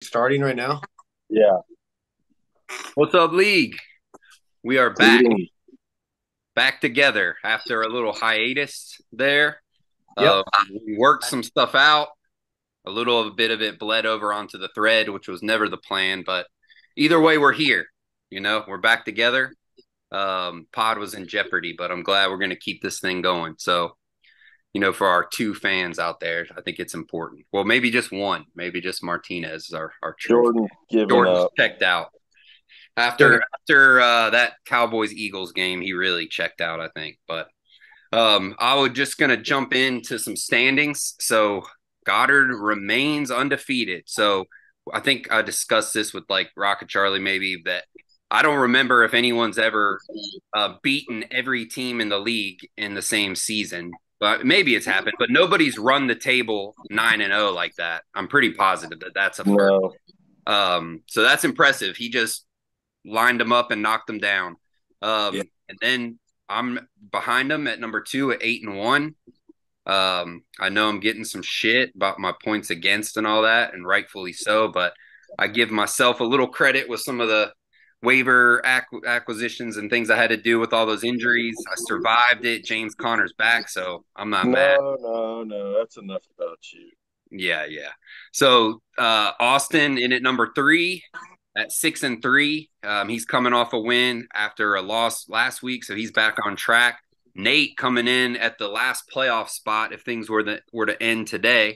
Starting right now? Yeah. What's up, League? We are Greetings. back together after a little hiatus there. Yep. We worked some stuff out. A little bit of it bled over onto the thread, which was never the plan. But either way, we're here. We're back together. Pod was in jeopardy, but I'm glad we're going to keep this thing going. So, for our two fans out there, I think it's important. Well, maybe just one, maybe just Martinez is our true. Jordan's giving Jordan's up. checked out. After that Cowboys Eagles game, he really checked out, I think. But I was just gonna jump into some standings. So Goddard remains undefeated. So I think I discussed this with like Rocket Charlie, maybe that I don't remember if anyone's ever beaten every team in the league in the same season. But maybe it's happened, but nobody's run the table 9-0 like that. I'm pretty positive that that's a first. No. So that's impressive. He just lined them up and knocked them down. Yeah. And then I'm behind them at number 2 at 8-1. I know I'm getting some shit about my points against and all that, and rightfully so. But I give myself a little credit with some of the waiver acquisitions and things I had to do with all those injuries. I survived it. James Conner's back, so I'm not mad. No. That's enough about you. Yeah, yeah. So Austin in at number 3 at 6-3. He's coming off a win after a loss last week, so he's back on track. Nate coming in at the last playoff spot if things were to end today.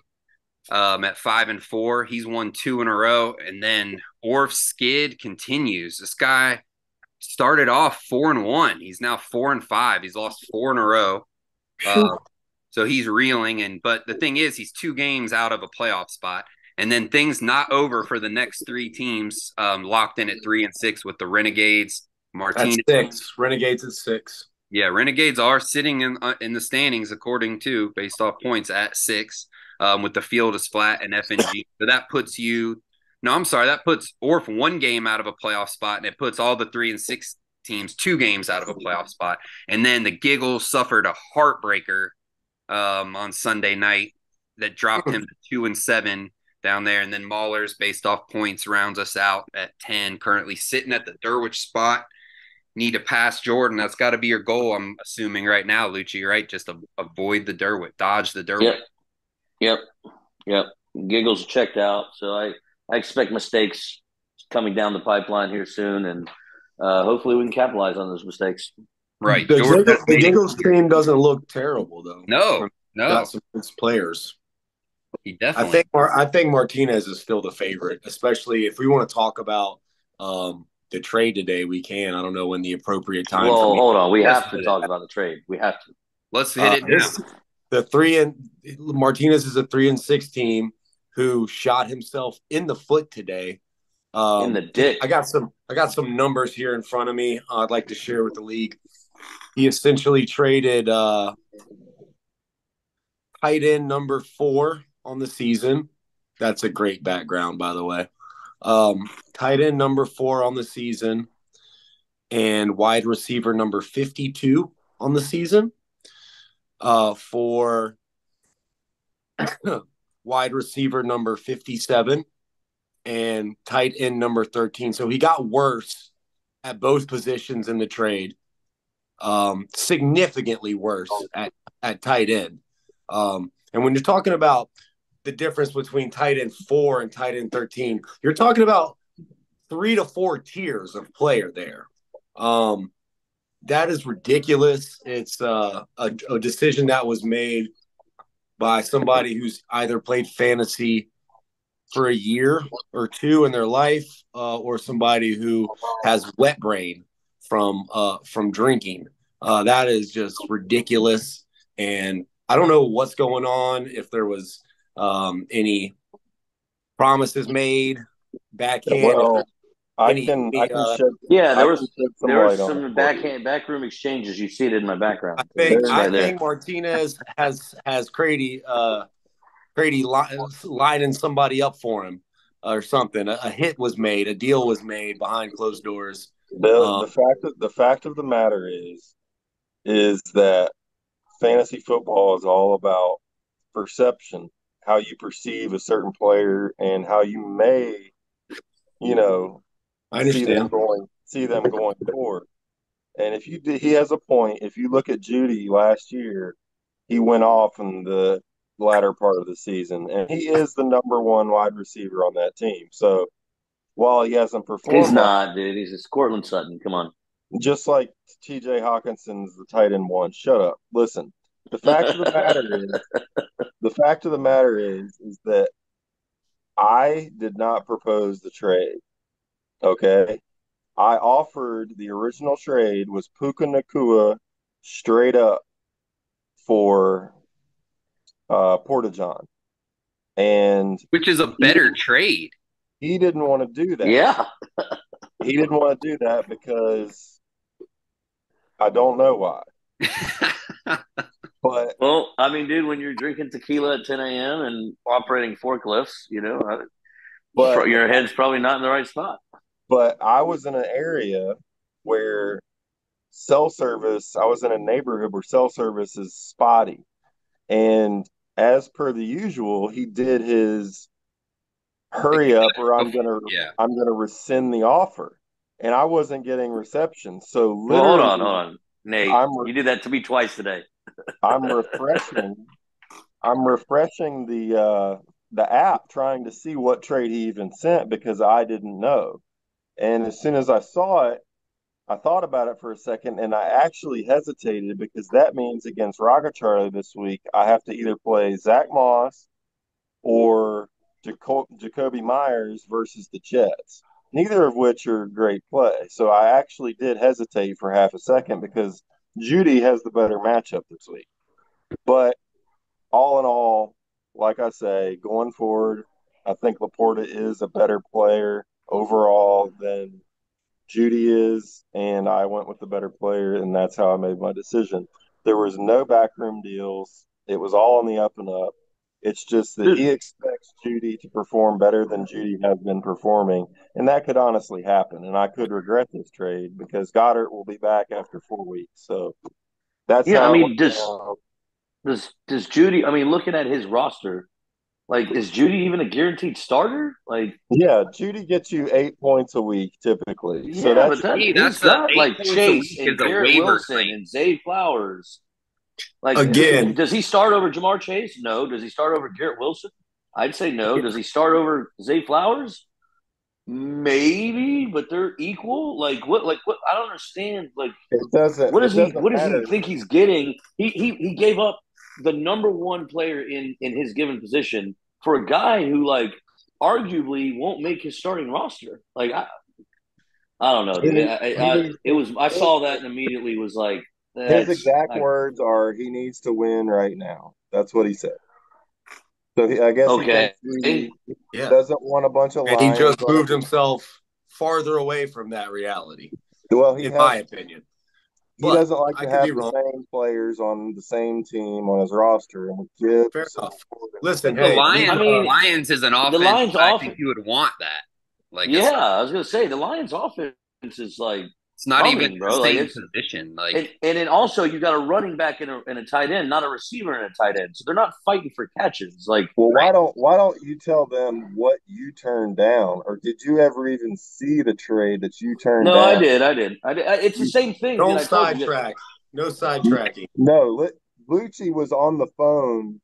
At 5-4, he's won 2 in a row, and then Orf Skid continues. This guy started off 4-1. He's now 4-5. He's lost 4 in a row. So he's reeling, but the thing is, he's 2 games out of a playoff spot, and then things not over for the next 3 teams, locked in at 3-6 with the Renegades, That's Martinez. six. Renegades at six. Yeah, Renegades are sitting in the standings according to based off points at 6, with the field is flat and FNG. So that puts you. No, I'm sorry, that puts Orf 1 game out of a playoff spot, and it puts all the 3-6 teams 2 games out of a playoff spot. And then the Giggles suffered a heartbreaker on Sunday night that dropped him to 2-7 down there. And then Maulers, based off points, rounds us out at 10, currently sitting at the Derwich spot. Need to pass Jordan. That's got to be your goal, I'm assuming, right now, Lucci, right? Just avoid the Derwich, dodge the Derwich. Yep, yep, yep. Giggles checked out, so I expect mistakes coming down the pipeline here soon, and hopefully we can capitalize on those mistakes. Right. The Giggles team doesn't look terrible though. No. Got some good players. He definitely. I think Martinez is still the favorite, especially if we want to talk about the trade today. We can. I don't know when the appropriate time. Well, hold on. We have to talk about the trade. We have to. Let's hit it now. Martinez is a 3-6 team who shot himself in the foot today. In the dick. I got some numbers here in front of me. I'd like to share with the league. He essentially traded tight end number 4 on the season. That's a great background, by the way. Tight end number 4 on the season, and wide receiver number 52 on the season. For wide receiver number 57 and tight end number 13. So he got worse at both positions in the trade, significantly worse at tight end. And when you're talking about the difference between tight end 4 and tight end 13, you're talking about 3 to 4 tiers of player there. That is ridiculous. It's a decision that was made by somebody who's either played fantasy for a year or 2 in their life, or somebody who has wet brain from drinking. That is just ridiculous, and I don't know what's going on. If there was any promises made backhand. Well, I can shed. Yeah, there I was can shed there was light on some it for you. backroom exchanges. You see it in my background. I think Martinez has Crady lining somebody up for him or something. A hit was made, a deal was made behind closed doors. The fact of the matter is that fantasy football is all about perception, how you perceive a certain player, and how you may you know, I understand. see them going forward. And if he has a point. If you look at Judy last year, he went off in the latter part of the season, and he is the number one wide receiver on that team. So while he hasn't performed, He's not, dude. He's just Cortland Sutton. Come on. just like T.J. Hawkinson's the tight end one. Shut up. Listen. The fact of the matter is that I did not propose the trade. Okay. I offered the original trade was Puka Nakua straight up for Portageon. And which is a better trade. He didn't want to do that. Yeah. He didn't want to do that because I don't know why. But well, I mean, dude, when you're drinking tequila at 10 a.m. and operating forklifts, but your head's probably not in the right spot. But I was in an area where I was in a neighborhood where cell service is spotty. And as per the usual, he did his hurry up or I'm gonna rescind the offer. And I wasn't getting reception. So literally, hold on. Nate, you did that to me twice today. I'm refreshing the app trying to see what trade he even sent because I didn't know. And as soon as I saw it, I thought about it for a second and I actually hesitated because that means against Rocket Charlie this week, I have to either play Zach Moss or Jacoby Myers versus the Jets, neither of which are great play. So I actually did hesitate for half a second because Judy has the better matchup this week. But all in all, like I say, going forward, I think Laporta is a better player overall than Judy is, and I went with the better player, and that's how I made my decision. There was no backroom deals. It was all on the up and up. It's just that he expects Judy to perform better than Judy has been performing, and that could honestly happen. And I could regret this trade because Goddard will be back after 4 weeks. So that's how. I mean, does Judy? I mean, looking at his roster, like, is Judy even a guaranteed starter? Like, yeah, Judy gets you 8 points a week typically. Yeah, so that's got like Chase and Garrett Wilson and Zay Flowers. Like, again, does he start over Jamar Chase? No. Does he start over Garrett Wilson? I'd say no. Does he start over Zay Flowers? Maybe, but they're equal. Like what? I don't understand. Like, what does he think he's getting? He gave up the number one player in his given position for a guy who, like, arguably won't make his starting roster. Like, I don't know, dude. I saw that and immediately was like, his exact words are, "He needs to win right now." That's what he said. So I guess he doesn't want a bunch of lines. He just moved himself farther away from that reality. Well, in my opinion, he doesn't like to have the same players on the same team on his roster. And fair enough. Listen, the Lions is an offense. The Lions I think you would want that. Like, I was gonna say the Lions offense is like. It's not even the same position. Like, and then also you got a running back and a tight end, not a receiver and a tight end. So they're not fighting for catches. Like, well, why don't you tell them what you turned down, or did you ever even see the trade that you turned down? No, I did. It's the same thing. Don't sidetrack. No sidetracking. No, Lucci was on the phone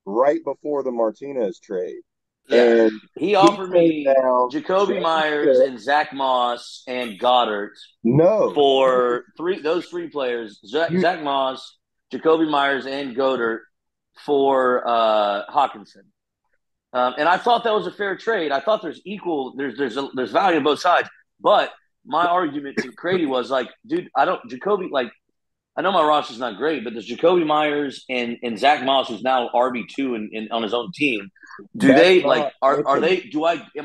right before the Martinez trade. Yeah. And he offered me Jacoby Myers and Zach Moss and Goddard. For those three players, Zach Moss, Jacoby Myers, and Goddard for Hawkinson. And I thought that was a fair trade. I thought there's value on both sides. But my argument to Crady was like, dude, I know my roster's not great, but there's Jacoby Myers and Zach Moss, who's now RB2 on his own team. Am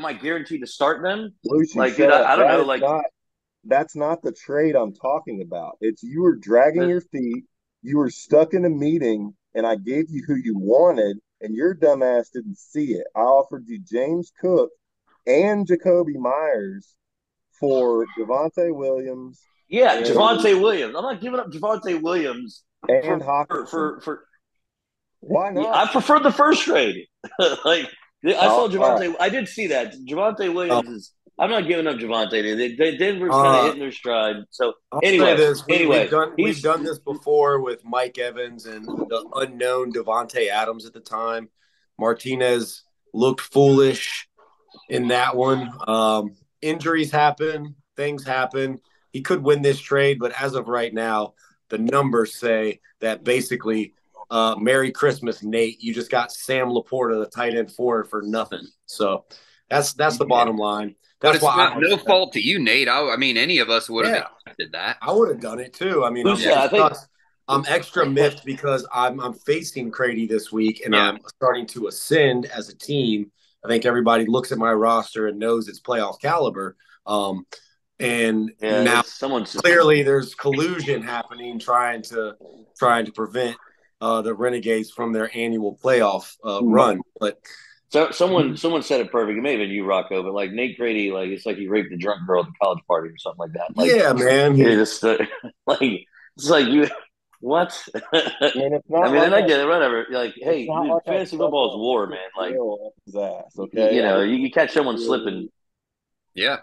I guaranteed to start them? Like, dude, I don't know. Like, that's not the trade I'm talking about. It's you were dragging your feet. You were stuck in a meeting, and I gave you who you wanted, and your dumbass didn't see it. I offered you James Cook and Jacoby Myers for Javonte Williams. Yeah, Javonte Williams. I'm not giving up Javonte Williams and Hawkinson. For why not? I prefer the first trade. Like, I saw Javonte. Right. I did see that Javonte Williams is. I'm not giving up Javonte. Denver's kind of hitting their stride. So I'll anyway, say this: anyway, we've done this before with Mike Evans and the unknown Devontae Adams at the time. Martinez looked foolish in that one. Injuries happen, things happen. He could win this trade, but as of right now, the numbers say that basically, Merry Christmas, Nate. You just got Sam Laporta, the tight end for nothing. So that's the bottom line. But That's it's not no fault to you, Nate. I mean, any of us would have expected that. I would have done it too. I mean, I'm extra miffed because I'm facing Crady this week, and I'm starting to ascend as a team. I think everybody looks at my roster and knows it's playoff caliber. And now clearly there's collusion happening, trying to prevent the Renegades from their annual playoff run. But so someone said it perfect. It may have been you, Rocco, but like Nate Crady, like it's like he raped a drunk girl at the college party or something like that. Like, yeah, man. It's like you. What? I mean, I get it. Whatever. Like, hey, fantasy football is war, man. Like, okay, you catch someone slipping. Yeah.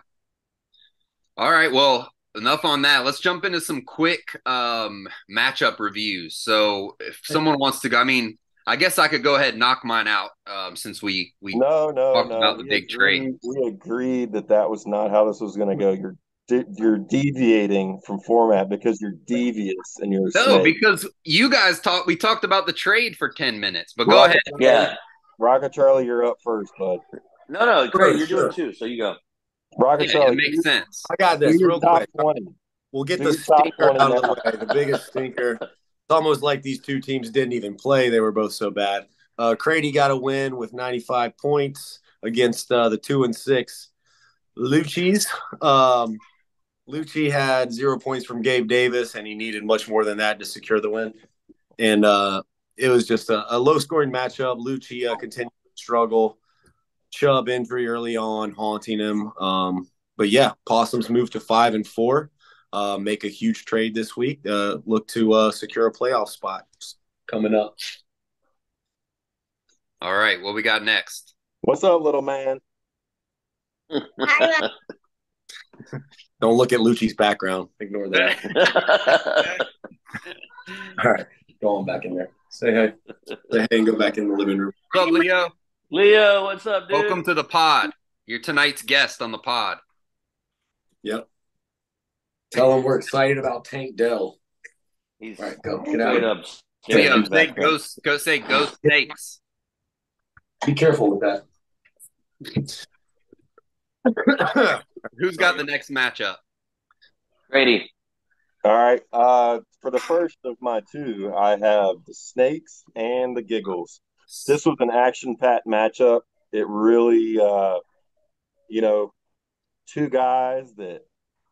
All right. Well, enough on that. Let's jump into some quick matchup reviews. So, if someone wants to go, I mean, I guess I could go ahead and knock mine out since we talked about the big trade. We agreed that was not how this was going to go. You're deviating from format because you're devious and you're because you guys we talked about the trade for 10 minutes. But go ahead. Yeah, Rocket Charlie, you're up first, bud. No, Craig, you're doing two, so you go. Rocket Charlie, it makes sense. I got this real quick. We'll get the stinker out of the way. The biggest stinker. It's almost like these two teams didn't even play. They were both so bad. Crady got a win with 95 points against the 2-6 Lucci's. Lucci had 0 points from Gabe Davis, and he needed much more than that to secure the win. And it was just a low-scoring matchup. Lucci continued to struggle. Chubb injury early on, haunting him. But yeah, Possums moved to 5-4. Make a huge trade this week. Look to secure a playoff spot coming up. All right, what we got next? What's up, little man? Don't look at Lucci's background. Ignore that. All right, go on back in there. Say hey. Say hey and go back in the living room. What's up, Leo? Leo, what's up, dude? Welcome to the pod. You're tonight's guest on the pod. Yep. Tell him we're excited about Tank Dell. All right, go. Get out. Leo, go say go Snakes. Be careful with that. Who's got the next matchup? Brady. All right. For the first of my two, I have the Snakes and the Giggles. This was an action-packed matchup. It really, two guys that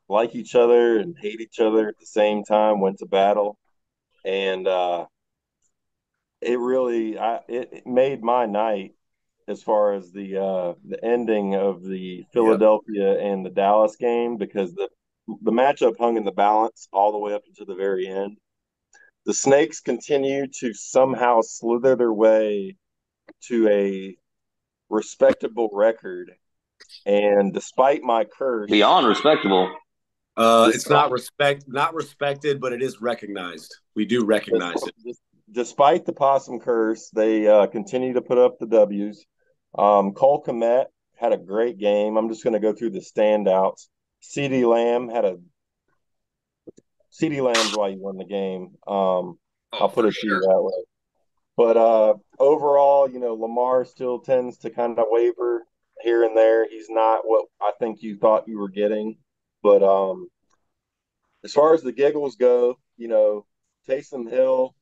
like each other and hate each other at the same time went to battle, and it made my night as far as the ending of the Philadelphia and the Dallas game, because the matchup hung in the balance all the way up until the very end. The Snakes continue to somehow slither their way to a respectable record, and despite my curse, beyond respectable. It's not respected, but it is recognized. We do recognize it. Despite the possum curse, they continue to put up the W's. Cole Kmet had a great game. I'm just going to go through the standouts. CeeDee Lamb's why he won the game. I'll put it to you that way. But overall, Lamar still tends to kind of waver here and there. He's not what I think you thought you were getting. But as far as the Giggles go, Taysom Hill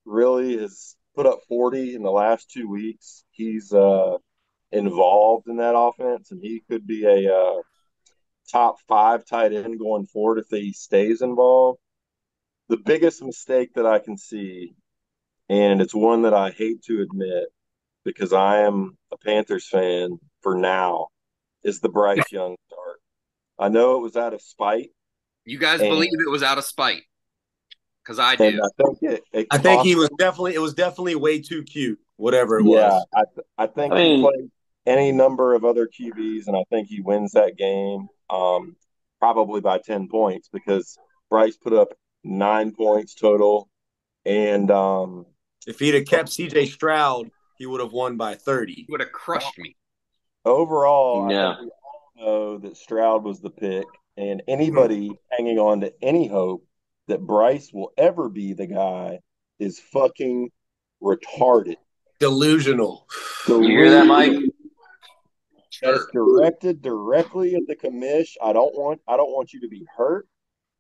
really has put up 40 in the last 2 weeks. He's involved in that offense, and he could be a top 5 tight end going forward if he stays involved. The biggest mistake that I can see, and it's one that I hate to admit because I am a Panthers fan for now, is the Bryce Young start. I know it was out of spite. You guys believe it was out of spite? Because I do. I think he was definitely. It was definitely way too cute. Whatever it was. I think he played any number of other QBs, and I think he wins that game, probably by 10 points because Bryce put up 9 points total. And if he'd have kept CJ Stroud, he would have won by 30. He would have crushed me. Overall, Yeah. I think we all know that Stroud was the pick, and anybody hanging on to any hope that Bryce will ever be the guy is fucking retarded. Delusional. You hear that, Mike? That's directed directly at the commish. I don't want you to be hurt.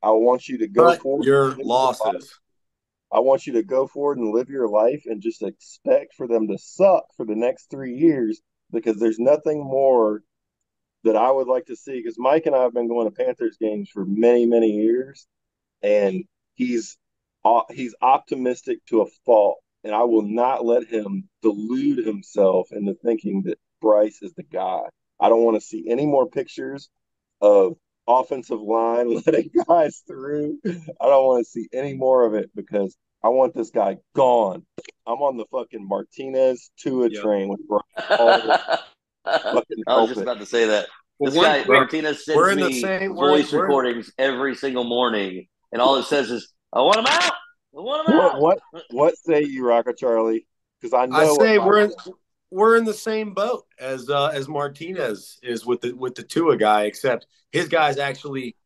I want you to go forward. Your losses. I want you to go forward and live your life and just expect for them to suck for the next 3 years, because there's nothing more that I would like to see. Because Mike and I have been going to Panthers games for many, many years, and he's optimistic to a fault, and I will not let him delude himself into thinking that Bryce is the guy. I don't want to see any more pictures of offensive line letting guys through. I don't want to see any more of it because I want this guy gone. I'm on the fucking Martinez Tua train with Bryce. I was just about to say that. This guy, Martinez, sends me voice recordings every single morning, and all it says is, I want him out. I want him out. What say you, Rocco Charlie? Because I know I say we're in the same boat as Martinez is with the Tua guy, except his guy's actually,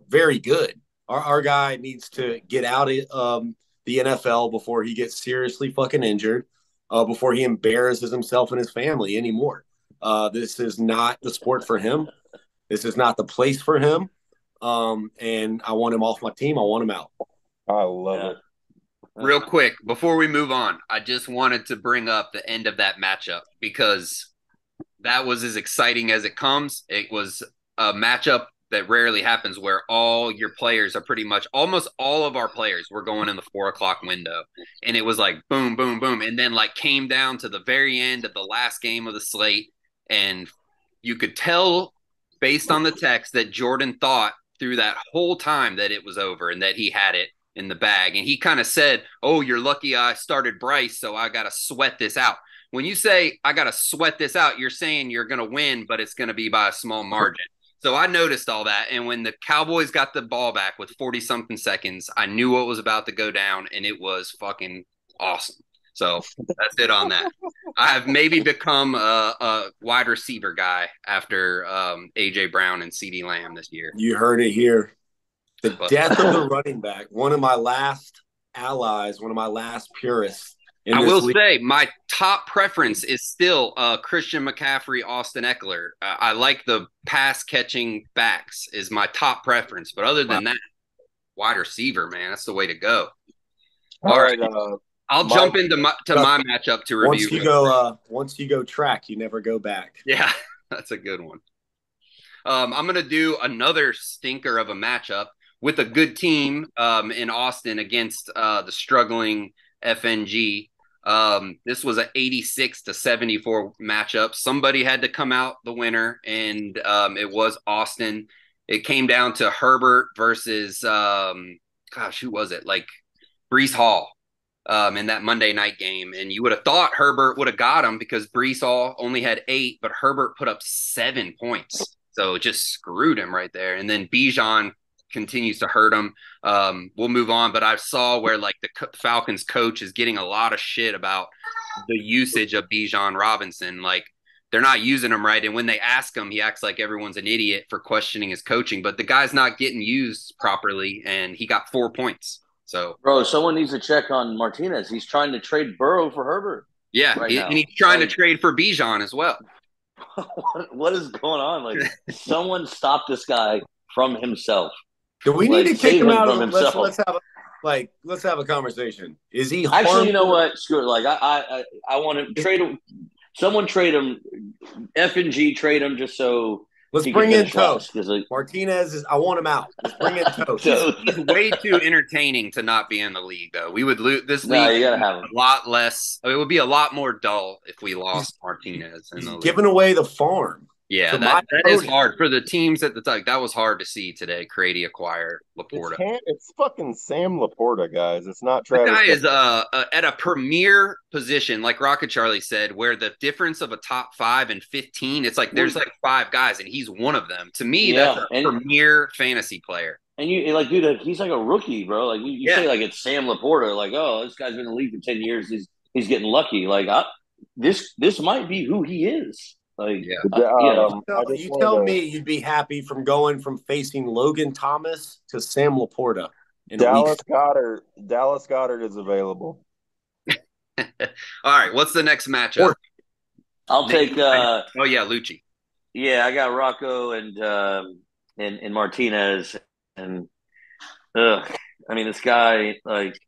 very good. Our guy needs to get out of the NFL before he gets seriously fucking injured, before he embarrasses himself and his family anymore. This is not the sport for him. This is not the place for him. And I want him off my team. I want him out. I love it. Real quick, before we move on, I just wanted to bring up the end of that matchup because that was as exciting as it comes. It was a matchup that rarely happens where all your players are pretty much, almost all of our players were going in the 4:00 window. And it was like boom, boom, boom. And then came down to the very end of the last game of the slate. And you could tell based on the text that Jordan thought through that whole time that it was over and that he had it in the bag. And he kind of said, oh, you're lucky I started Bryce, so I got to sweat this out. When you say I got to sweat this out, you're saying you're going to win, but it's going to be by a small margin. So I noticed all that. And when the Cowboys got the ball back with 40-something seconds, I knew what was about to go down, and it was fucking awesome. So that's it on that. I have maybe become a wide receiver guy after A.J. Brown and CeeDee Lamb this year. You heard it here. The death of the running back, one of my last allies, one of my last purists. I will say my top preference is still Christian McCaffrey, Austin Eckler. I like the pass-catching backs is my top preference. But other than that, wide receiver, man, that's the way to go. All right. I'll jump into my matchup to review. Once you go track, you never go back. Yeah, that's a good one. I'm going to do another stinker of a matchup with a good team in Austin against the struggling FNG. This was an 86-74 matchup. Somebody had to come out the winner, and it was Austin. It came down to Herbert versus, who was it? Breece Hall in that Monday night game. And you would have thought Herbert would have got him because Breece Hall only had 8, but Herbert put up 7 points. So it just screwed him right there. And then Bijan continues to hurt him. We'll move on, but I saw where the Falcons coach is getting a lot of shit about the usage of Bijan Robinson. They're not using him right. And when they ask him, he acts like everyone's an idiot for questioning his coaching, but the guy's not getting used properly. And he got 4 points. So, bro, someone needs to check on Martinez. He's trying to trade Burrow for Herbert. Yeah. And he's trying to trade for Bijan as well. What is going on? Someone stop this guy from himself. Do we need to kick him out of let's have a conversation. Is he actually? You know what? Screw it. I want to trade him. Someone trade him. F&G trade him just so. Let's bring in Toast. Martinez I want him out. Let's bring in Toast. He's way too entertaining to not be in the league, though. We would lose this league. You gotta have him. A lot less. It would be a lot more dull if we lost Martinez in the league. Giving away the farm. Yeah, So that is hard for the teams at the time. That was hard to see today. Crady acquire Laporta. It's fucking Sam Laporta, guys. It's not The Travis. guy is at a premier position, like Rocket Charlie said, where the difference of a top 5 and 15, it's like there's like 5 guys, and he's one of them. To me, that's a premier fantasy player. And you like, dude, he's like a rookie, bro. Like you say, like it's Sam Laporta. Like, oh, this guy's been in the league for 10 years. He's getting lucky. Like, this might be who he is. Like, you tell me you'd be happy from going from facing Logan Thomas to Sam Laporta. Dallas Goedert is available. All right, what's the next matchup? I'll take. Lucci. Yeah, I got Rocco and Martinez, and I mean, this guy, like,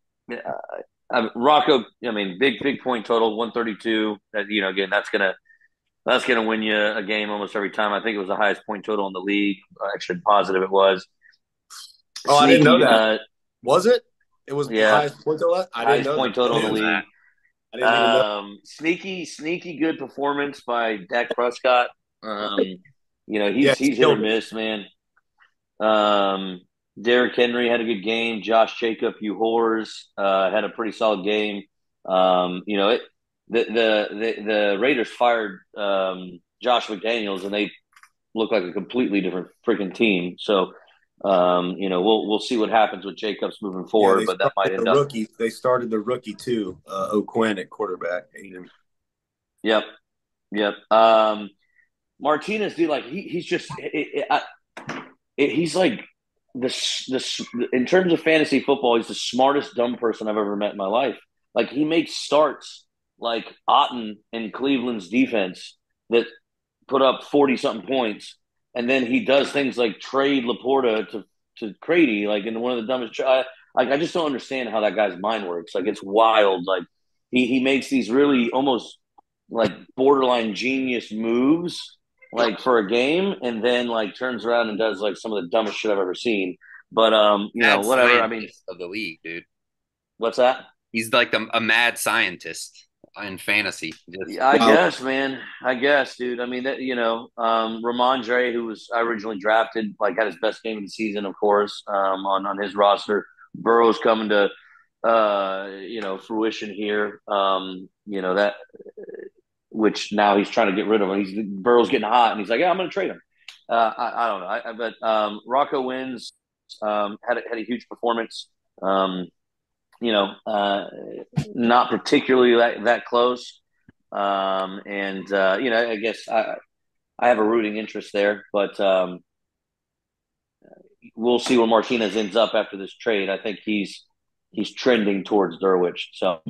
Rocco. I mean, big point total, 132. Again, that's gonna win you a game almost every time. I think it was the highest point total in the league. Actually, positive it was. Oh, I didn't know that. Was it? It was the highest point total. Highest point total in the league. I didn't even know. Sneaky good performance by Dak Prescott. He's hit or miss, man. Derrick Henry had a good game. Josh Jacob, you whores, had a pretty solid game. The Raiders fired Josh McDaniels, and they look like a completely different freaking team. So, we'll see what happens with Jacobs moving forward, but that might end up. They started the rookie too, O'Quinn at quarterback. Yep. Martinez, dude, like he's just he's like this in terms of fantasy football, he's the smartest dumb person I've ever met in my life. Like, he makes starts like Otten in Cleveland's defense that put up 40-something points, and then he does things like trade Laporta to Crady, like in one of the dumbest. I just don't understand how that guy's mind works. Like, it's wild. Like, he makes these really almost like borderline genius moves, like for a game, and then like turns around and does like some of the dumbest shit I've ever seen. But whatever. I mean, of the league, dude. What's that? He's like a mad scientist in fantasy. I guess, man. I guess, dude. I mean, Ramondre, who was originally drafted, like had his best game of the season, of course, on his roster. Burrow's coming to fruition here. That which now he's trying to get rid of him. Burrow's getting hot, and he's like, "Yeah, I'm going to trade him." I don't know. But Rocco wins. Had a huge performance. Not particularly that close. I guess I have a rooting interest there, but we'll see where Martinez ends up after this trade. I think he's trending towards Derwich. So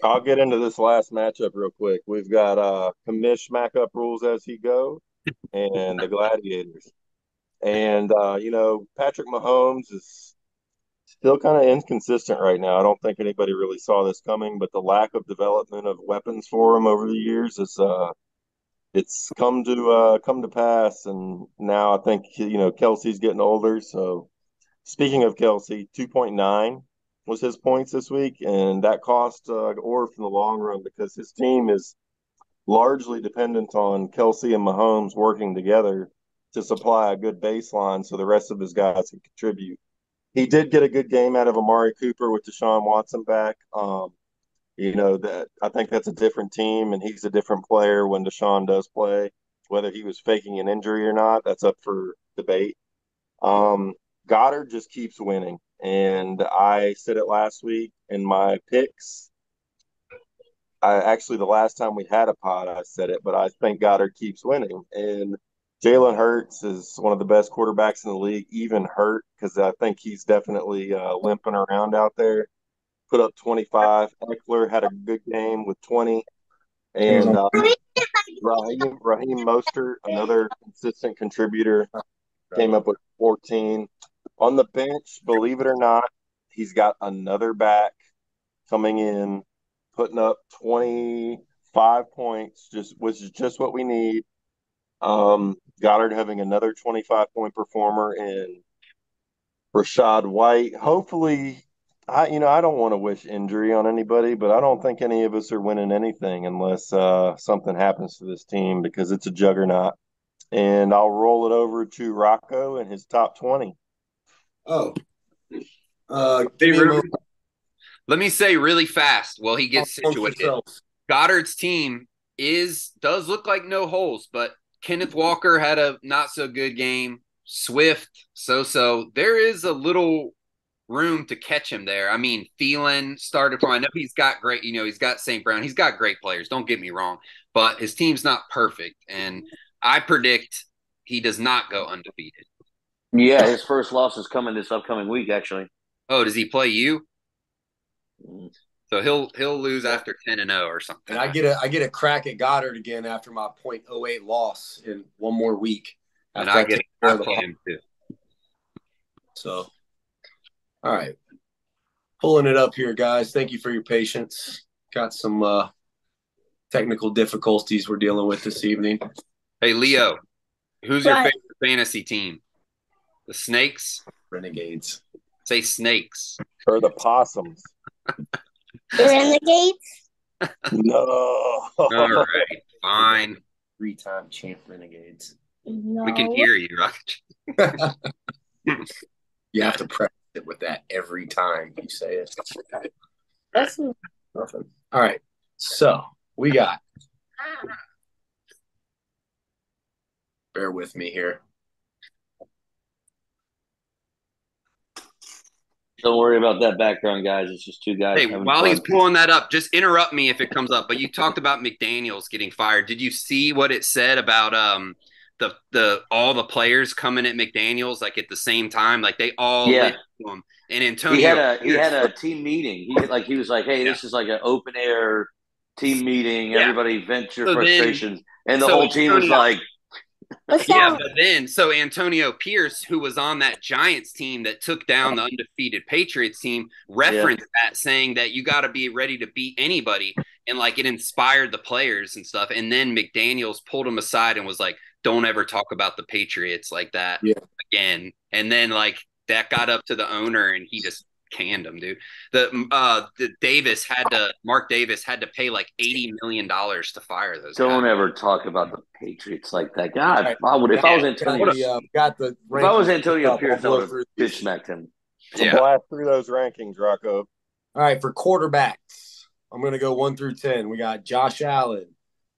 I'll get into this last matchup real quick. We've got Commish Smack Up Rules as he go and the Gladiators. And, Patrick Mahomes is still kind of inconsistent right now. I don't think anybody really saw this coming, but the lack of development of weapons for him over the years is it's come to pass. And now I think, Kelsey's getting older. So speaking of Kelsey, 2.9 was his points this week, and that cost Orf in the long run because his team is largely dependent on Kelsey and Mahomes working together to supply a good baseline so the rest of his guys can contribute. He did get a good game out of Amari Cooper with Deshaun Watson back. That I think that's a different team, and he's a different player when Deshaun does play. Whether he was faking an injury or not, that's up for debate. Goddard just keeps winning. And I said it last week in my picks. The last time we had a pod, I said it, but I think Goddard keeps winning. And Jalen Hurts is one of the best quarterbacks in the league, even hurt, because I think he's definitely limping around out there. Put up 25. Eckler had a good game with 20. And Raheem Mostert, another consistent contributor, came up with 14. On the bench, believe it or not, he's got another back coming in, putting up 25 points, which is just what we need. Goddard having another 25-point performer in Rachaad White. Hopefully I don't want to wish injury on anybody, but I don't think any of us are winning anything unless something happens to this team because it's a juggernaut. And I'll roll it over to Rocco and his top 20. Oh, give me a moment. Let me say really fast while he gets situated. Goddard's team does look like no holes, but Kenneth Walker had a not so good game. Swift, so. There is a little room to catch him there. I mean, Thielen started from. I know he's got great, he's got St. Brown. He's got great players. Don't get me wrong, but his team's not perfect, and I predict he does not go undefeated. Yeah, his first loss is coming this upcoming week, actually. Oh, does he play you? So he'll lose after 10-0 or something. And I get a crack at Goddard again after my .08 loss in one more week. And I get a crack at him too. So, all right, pulling it up here, guys. Thank you for your patience. Got some technical difficulties we're dealing with this evening. Hey, Leo, who's your favorite fantasy team? The Snakes? Renegades. Say Snakes. Or the Possums. The Renegades? No. All right, fine. 3-time champ Renegades. No. We can hear you, right? You have to preface it with that every time you say it. That's nothing. All right, so we got. Bear with me here. Don't worry about that background, guys. It's just two guys. Hey, while he's pulling that up, just interrupt me if it comes up. But you talked about McDaniels getting fired. Did you see what it said about all the players coming at McDaniels like at the same time? Like they all listened to him. And Antonio, he had a team meeting. He was like, "Hey, this is like an open air team meeting. Everybody vent your frustrations." And the whole team was like. Yeah, but then Antonio Pierce, who was on that Giants team that took down the undefeated Patriots team, referenced that, saying that you got to be ready to beat anybody, and like it inspired the players and stuff. And then McDaniels pulled him aside and was like, "Don't ever talk about the Patriots like that again." And then like that got up to the owner, and he just canned him, dude. Mark Davis had to pay like $80 million to fire those guys. Don't ever talk about the Patriots like that. God, if I was Antonio Pierce, I would have bitch smacked him. Blast through those rankings, Rocco. All right, for quarterbacks, I'm going to go 1 through 10. We got Josh Allen,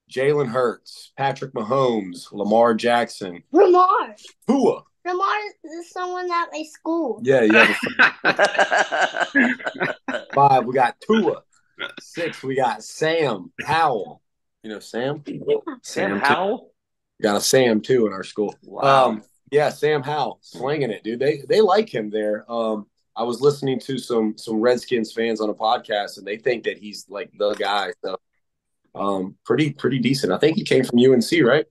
Jalen Hurts, Patrick Mahomes, Lamar Jackson. Tua. Lamar is someone at my school. Yeah. 5, we got Tua. 6, we got Sam Howell. You know Sam? Sam Howell? Got a Sam, too, in our school. Wow. Sam Howell. Slinging it, dude. They like him there. I was listening to some Redskins fans on a podcast, and they think that he's, like, the guy. So, pretty decent. I think he came from UNC, right?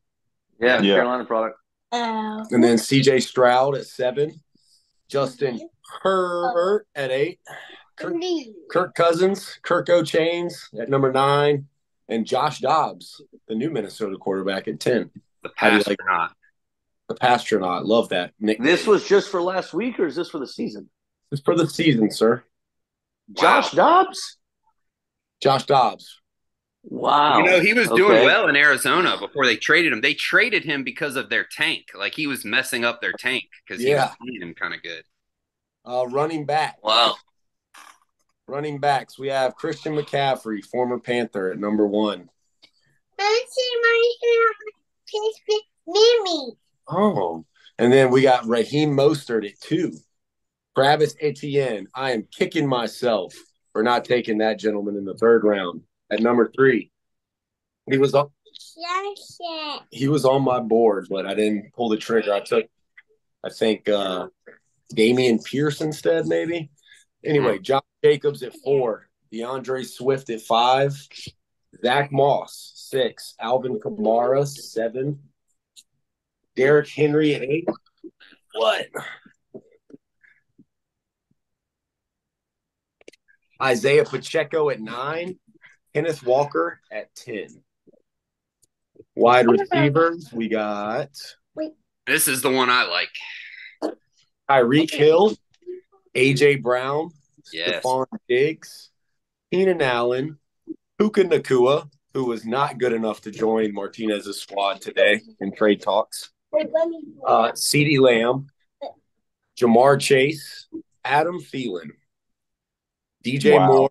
Yeah. Carolina product. And then C.J. Stroud at 7, Justin Herbert at 8, Kirk Cousins, Kirk O'Chains at number 9, and Josh Dobbs, the new Minnesota quarterback, at 10. The Pastronaut. The Pastronaut. Love that nickname. This was just for last week, or is this for the season? This is for the season, sir. Josh Dobbs? Josh Dobbs. Wow. He was doing well in Arizona before they traded him. They traded him because of their tank. Like he was messing up their tank because he was playing kind of good. Running back. Wow. Running backs. We have Christian McCaffrey, former Panther, at number 1. Oh. And then we got Raheem Mostert at 2. Travis Etienne. I am kicking myself for not taking that gentleman in the 3rd round. At number 3, he was on my board, but I didn't pull the trigger. I think Damian Pierce instead, maybe. Anyway, Josh Jacobs at 4, DeAndre Swift at 5, Zach Moss 6, Alvin Kamara 7, Derrick Henry at 8. What? Isaiah Pacheco at 9. Kenneth Walker at 10. Wide receivers, we got. This is the one I like. Tyreek Hill, A.J. Brown, Yes. Stephon Diggs, Keenan Allen, Puka Nakua, who was not good enough to join Martinez's squad today in trade talks. CeeDee Lamb, Jamar Chase, Adam Thielen, DJ Moore,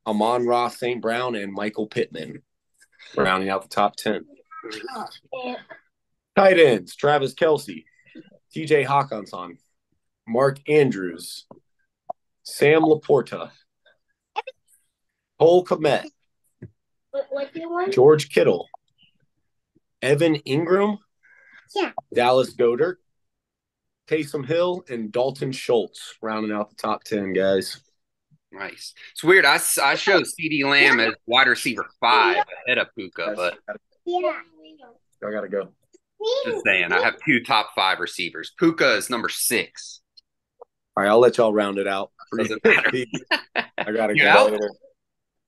Amon-Ra St. Brown, and Michael Pittman, rounding out the top 10. Tight ends, Travis Kelce, TJ Hawkinson, Mark Andrews, Sam Laporta, Cole Kmet, George Kittle, Evan Ingram, Dallas Goedert, Taysom Hill, and Dalton Schultz, rounding out the top 10, guys. Nice. It's weird. I showed CeeDee Lamb as wide receiver 5 ahead of Puka, but I got to go. Just saying, I have 2 top 5 receivers. Puka is number 6. All right, I'll let y'all round it out. Doesn't matter. I got to go out? later.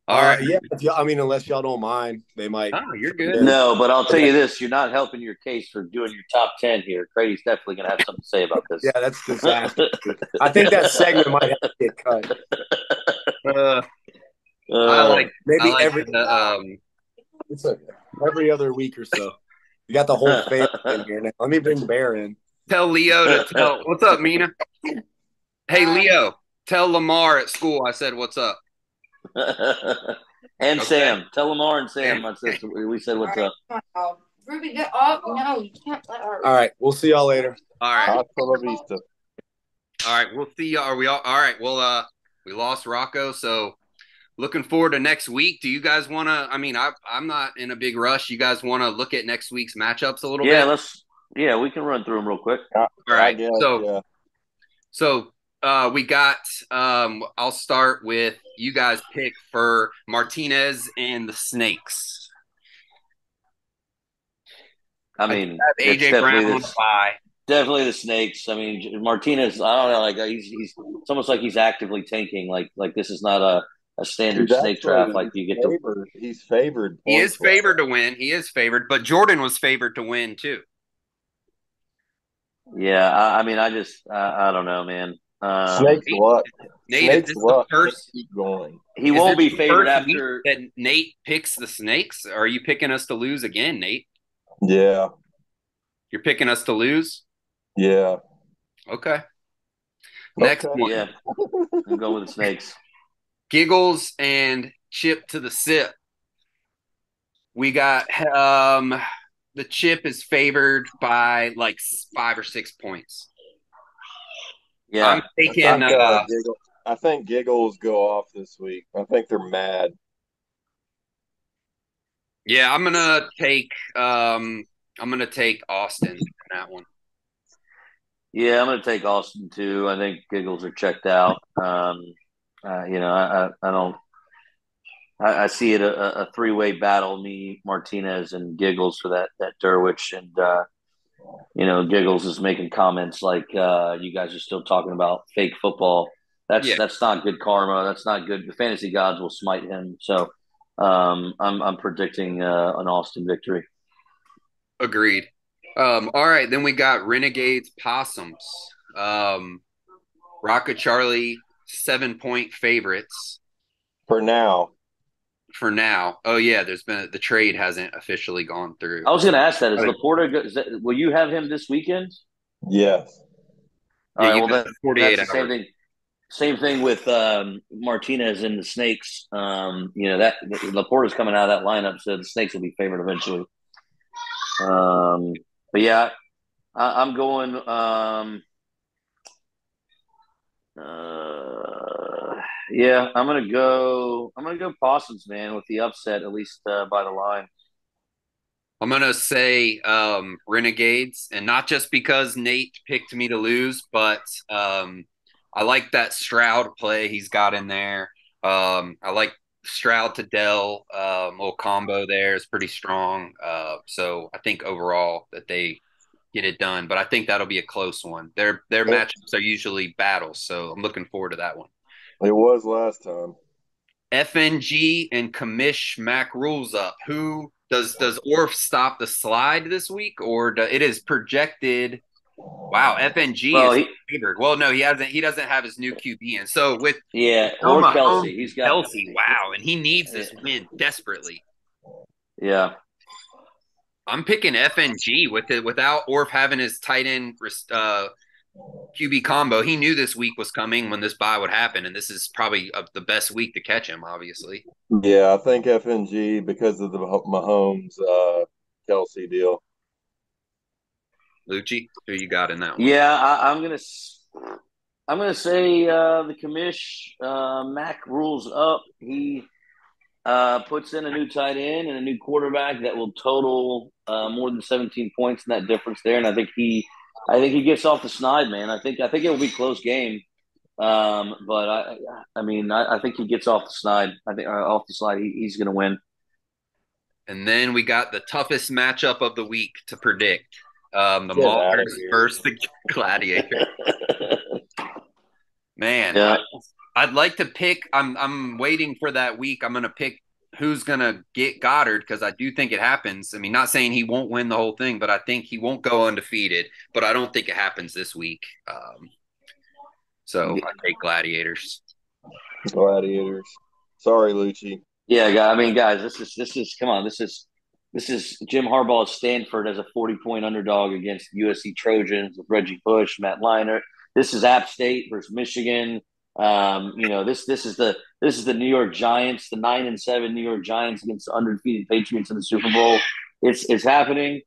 All right. Yeah, I mean, unless y'all don't mind, they might. Oh, you're good. No, but I'll tell you this: you're not helping your case for doing your top 10 here. Brady's definitely going to have something to say about this. Yeah, that's disaster. I think that segment might have to get cut. It's every other week or so. You got the whole family in here now. Let me bring Bear in. Tell Leo to tell. What's up, Mina? Hey, Leo, tell Lamar at school I said what's up. And okay. Sam. Tell Lamar and Sam we said what's up. Ruby, get up. No, you can't let her. All right, we'll see y'all later. All right. Hasta All right, we'll see y'all. Are we all right? Well, we lost Rocco, so looking forward to next week. Do you guys want to? I mean, I'm not in a big rush. You guys want to look at next week's matchups a little bit? Yeah, we can run through them real quick. All right. So we got. I'll start with you guys pick for Martinez and the Snakes. I mean, AJ Brown on the bye. Definitely the Snakes. I mean, Martinez. I don't know. Like he's it's almost like he's actively tanking. Like this is not a standard snake draft. Like you get to. He's favored. He is favored to win. He is favored, but Jordan was favored to win too. Yeah, I mean, I don't know, man. Snake's luck. Nate, Snake's luck. Keep going. He won't be favored after that. Nate picks the Snakes. Or are you picking us to lose again, Nate? Yeah. You're picking us to lose? Yeah. Okay. Next one. Yeah. I'm going with the Snakes. Giggles and Chip to the Sip. We got the Chip is favored by like 5 or 6 points. Yeah. I'm taking I think Giggles go off this week. I think they're mad. Yeah, I'm gonna take Austin in that one. Yeah, I'm gonna take Austin too. I think Giggles are checked out. I see it a 3-way battle, me, Martinez, and Giggles for that Derwich, and Giggles is making comments like you guys are still talking about fake football. That's not good karma. That's not good. The fantasy gods will smite him. So I'm predicting an Austin victory. Agreed. All right, then we got Renegades Possums. Rocka Charlie 7-point favorites for now. Oh yeah, there's been the trade hasn't officially gone through. I was going to ask that. Is Laporta? Will you have him this weekend? Yes. Yeah, all right, well, 48 hours. Same thing with Martinez and the Snakes. That Laporta's coming out of that lineup, so the Snakes will be favored eventually. But yeah, I'm going. Yeah, I'm gonna go Possums, man, with the upset at least by the line. I'm gonna say Renegades, and not just because Nate picked me to lose, but I like that Stroud play he's got in there. I like Stroud to Dell, little combo there is pretty strong. So I think overall that they get it done, but I think that'll be a close one. Their matchups are usually battles, so I'm looking forward to that one. It was last time. FNG and Kamish Mac rules up. Who does Orf stop the slide this week, or it is projected Wow, FNG Well, is favored. Well, no, he hasn't. He doesn't have his new QB, and so with or Mahomes, Kelsey, he's got Kelsey. Wow, and he needs this win desperately. Yeah, I'm picking FNG with it without Orf having his tight end QB combo. He knew this week was coming when this bye would happen, and this is probably the best week to catch him. Obviously, Yeah, I think FNG because of the Mahomes Kelsey deal. Lucci, who you got in that one? yeah. I'm gonna say the commish Mac rules up. He puts in a new tight end and a new quarterback that will total more than 17 points in that difference there. And I think he gets off the snide, man. I think it will be a close game. But I think he gets off the snide. I think off the slide, he's going to win. And then we got the toughest matchup of the week to predict. The Maulers versus the Gladiators. Man, yeah. I'd like to pick. I'm waiting for that week. I'm going to pick who's going to get Goddard because I do think it happens. I mean, not saying he won't win the whole thing, but I think he won't go undefeated. But I don't think it happens this week. So I take Gladiators. Gladiators. Sorry, Lucci. Yeah, I mean, guys, this is come on. This is Jim Harbaugh at Stanford as a 40-point underdog against USC Trojans with Reggie Bush, Matt Leinart. This is App State versus Michigan. This is the New York Giants, the 9-7 New York Giants against the undefeated Patriots in the Super Bowl. It's happening.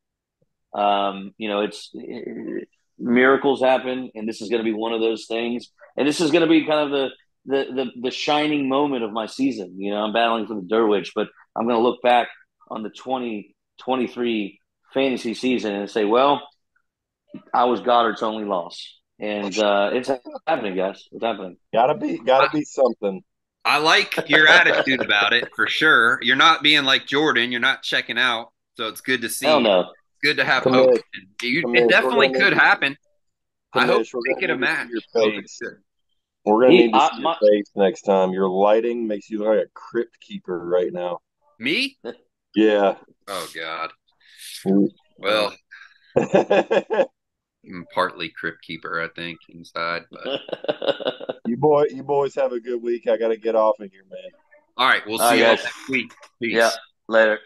Miracles happen, and this is going to be one of those things. And this is going to be kind of the shining moment of my season. I'm battling for the Derwich, but I'm going to look back on the 2023 fantasy season and say, well, I was Goddard's only loss. And it's happening, guys. It's happening. Gotta be something. I like your attitude about it for sure. You're not being like Jordan. You're not checking out. So it's good to see. Hell no. Good to have hope. It definitely could happen. I hope we make it a match. We're going to need to see your face next time. Your lighting makes you look like a crypt keeper right now. Me? Yeah. Oh, God. Well, I'm partly crypt keeper, I think, inside. But you boys have a good week. I got to get off of here, man. All right. We'll see you all next week. Peace. Yeah. Later.